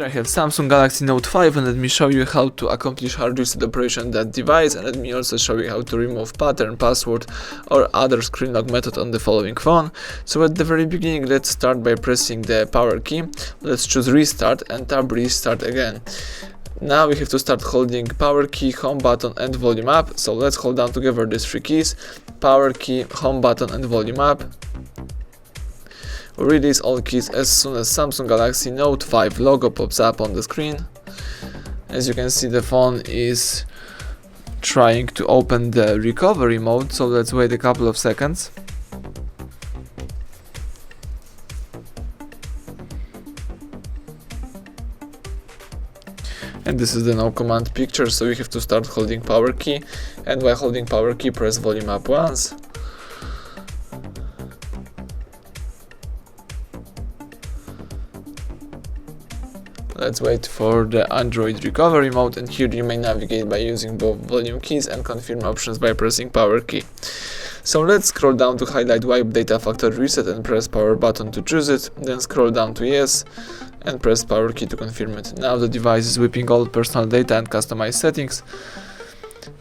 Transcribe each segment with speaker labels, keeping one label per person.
Speaker 1: Here I have Samsung Galaxy Note5 and let me show you how to accomplish hard reset operation on that device, and let me also show you how to remove pattern, password or other screen lock method on the following phone. So at the very beginning, let's start by pressing the power key. Let's choose restart and tap restart again. Now we have to start holding power key, home button and volume up. So let's hold down together these three keys: power key, home button and volume up. Release all keys as soon as Samsung Galaxy Note5 logo pops up on the screen. As you can see, the phone is trying to open the recovery mode, so let's wait a couple of seconds. And this is the no command picture, so you have to start holding power key, and while holding power key, press volume up once. Let's wait for the Android recovery mode, and here you may navigate by using both volume keys and confirm options by pressing power key. So let's scroll down to highlight wipe data factory reset and press power button to choose it, then scroll down to yes and press power key to confirm it. Now the device is wiping all personal data and customized settings.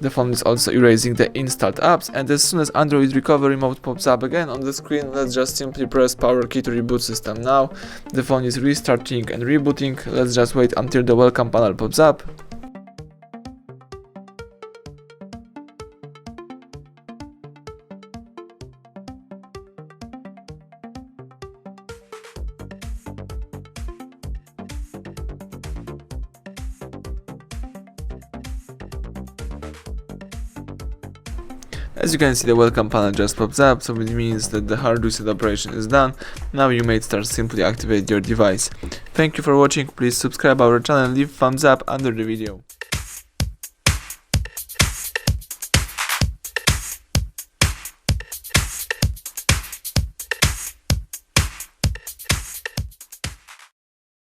Speaker 1: The phone is also erasing the installed apps, and as soon as Android recovery mode pops up again on the screen, let's just simply press power key to reboot system. Now the phone is restarting and rebooting. Let's just wait until the welcome panel pops up. As you can see, the welcome panel just pops up, so it means that the hard reset operation is done. Now you may start simply activate your device. Thank you for watching. Please subscribe our channel and leave thumbs up under the video.